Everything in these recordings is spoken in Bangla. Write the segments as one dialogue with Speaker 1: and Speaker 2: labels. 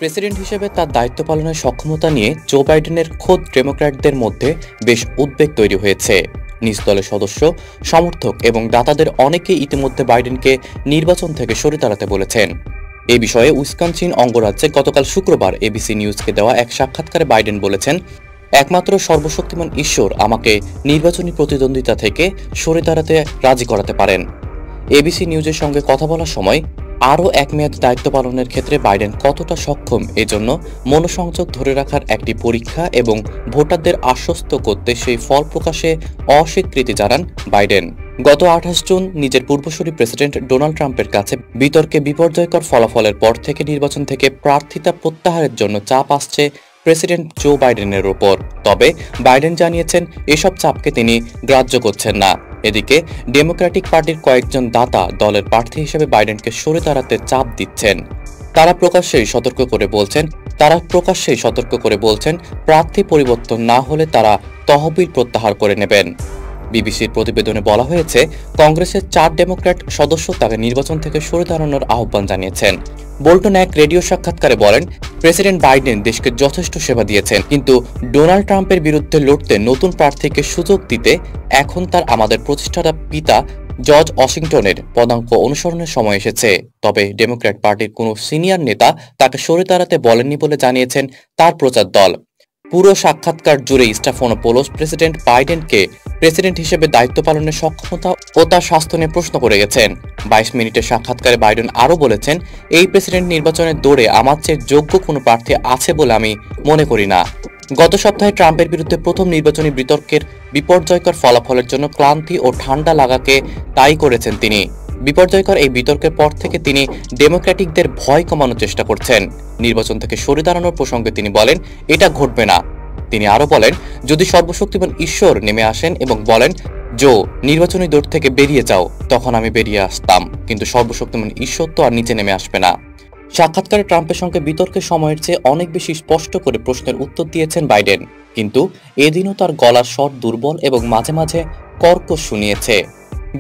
Speaker 1: প্রেসিডেন্ট হিসেবে তার দায়িত্ব পালনের সক্ষমতা নিয়ে জো বাইডেনের খোদ ডেমোক্র্যাটদের মধ্যে বেশ উদ্বেগ তৈরি হয়েছে। নিজ দলের সদস্য, সমর্থক এবং দাতাদের অনেকেই ইতিমধ্যে বাইডেনকে নির্বাচন থেকে সরে দাঁড়াতে বলেছেন। এ বিষয়ে উইসকনসিন অঙ্গরাজ্যে গতকাল শুক্রবার এবিসি নিউজকে দেওয়া এক সাক্ষাৎকারে বাইডেন বলেছেন, একমাত্র সর্বশক্তিমান ঈশ্বর আমাকে নির্বাচনী প্রতিদ্বন্দ্বিতা থেকে সরে দাঁড়াতে রাজি করাতে পারেন। এবিসি নিউজের সঙ্গে কথা বলার সময় আরও এক মেয়াদ দায়িত্ব পালনের ক্ষেত্রে বাইডেন কতটা সক্ষম এজন্য মনোসংযোগ ধরে রাখার একটি পরীক্ষা এবং ভোটারদের আশ্বস্ত করতে সেই ফল প্রকাশে অস্বীকৃতি জানান বাইডেন। গত 28 জুন নিজের পূর্বসূরি প্রেসিডেন্ট ডোনাল্ড ট্রাম্পের কাছে বিতর্কে বিপর্যয়কর ফলাফলের পর থেকে নির্বাচন থেকে প্রার্থিতা প্রত্যাহারের জন্য চাপ আসছে প্রেসিডেন্ট জো বাইডেনের ওপর। তবে বাইডেন জানিয়েছেন এসব চাপকে তিনি গ্রাহ্য করছেন না। এদিকে ডেমোক্রেটিক পার্টির কয়েকজন দাতা দলের প্রার্থী হিসেবে বাইডেনকে সরে দাঁড়াতে চাপ দিচ্ছেন। তারা প্রকাশ্যেই সতর্ক করে বলছেন প্রার্থী পরিবর্তন না হলে তারা তহবিল প্রত্যাহার করে নেবেন। বিবিসির প্রতিবেদনে বলা হয়েছে, কংগ্রেসের 4 ডেমোক্র্যাট সদস্য তাকে নির্বাচন থেকে সরে দাঁড়ানোর আহ্বান জানিয়েছেন। বোল্টন এক রেডিও সাক্ষাৎকারে বলেন, প্রেসিডেন্ট বাইডেন দেশকে যথেষ্ট সেবা দিয়েছেন, কিন্তু ডোনাল্ড ট্রাম্পের বিরুদ্ধে লড়তে নতুন প্রার্থীকে সুযোগ দিতে এখন আমাদের প্রতিষ্ঠাতা পিতা জর্জ ওয়াশিংটনের পদাঙ্ক অনুসরণের সময় এসেছে। তবে ডেমোক্র্যাট পার্টির কোনো সিনিয়র নেতা তাকে সরে দাঁড়াতে বলেননি বলে জানিয়েছেন তার প্রচার দল। পুরো সাক্ষাৎকার জুড়ে স্টেফানোপৌলোস প্রেসিডেন্ট বাইডেনকে প্রেসিডেন্ট হিসেবে দায়িত্ব পালনের সক্ষমতা ও তার স্বাস্থ্য নিয়ে প্রশ্ন করে গেছেন। 22 মিনিটের সাক্ষাৎকারে বাইডেন আরও বলেছেন, এই প্রেসিডেন্ট নির্বাচনের দৌড়ে আমার চেয়ে যোগ্য কোনো প্রার্থী আছে বলে আমি মনে করি না। গত সপ্তাহে ট্রাম্পের বিরুদ্ধে প্রথম নির্বাচনী বিতর্কের বিপর্যয়কর ফলাফলের জন্য ক্লান্তি ও ঠান্ডা লাগাকে দায়ী করেছেন তিনি। বিপর্যয়কর এই বিতর্কের পর থেকে তিনি ডেমোক্র্যাটিকদের ভয় কমানোর চেষ্টা করছেন। নির্বাচন থেকে সরে দাঁড়ানোর প্রসঙ্গে তিনি বলেন, এটা ঘটবে না। তিনি আরও বলেন, যদি সর্বশক্তিমান ঈশ্বর নেমে আসেন এবং বলেন, জো নির্বাচনী দৌড় থেকে বেরিয়ে যাও, তখন আমি বেরিয়ে আসতাম, কিন্তু সর্বশক্তিমান ঈশ্বর তো আর নিচে নেমে আসবে না। সাক্ষাৎকারে ট্রাম্পের সঙ্গে বিতর্কের সময়ের চেয়ে অনেক বেশি স্পষ্ট করে প্রশ্নের উত্তর দিয়েছেন বাইডেন, কিন্তু এদিনও তার গলার স্বর দুর্বল এবং মাঝে মাঝে কর্কশ শুনিয়েছে।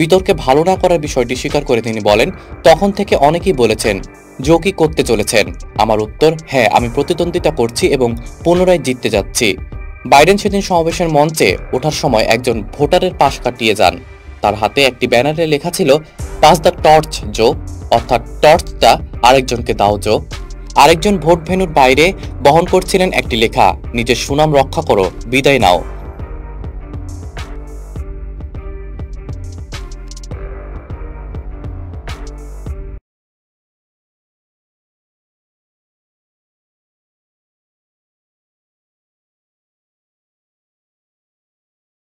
Speaker 1: বিতর্কে ভালো না করার বিষয়টি স্বীকার করে তিনি বলেন, তখন থেকে অনেকেই বলেছেন, জো কি করতে চলেছেন? আমার উত্তর, হ্যাঁ, আমি প্রতিদ্বন্দ্বিতা করছি এবং পুনরায় জিততে যাচ্ছি। বাইডেন সেদিন সমাবেশের মঞ্চে ওঠার সময় একজন ভোটারের পাশ কাটিয়ে যান। তার হাতে একটি ব্যানারে লেখা ছিল, পাস দ্য টর্চ জো, অর্থাৎ টর্চটা আরেকজনকে দাও জো। আরেকজন ভোট ভেন্যুর বাইরে বহন করছিলেন একটি লেখা, নিজের সুনাম রক্ষা করো, বিদায় নাও।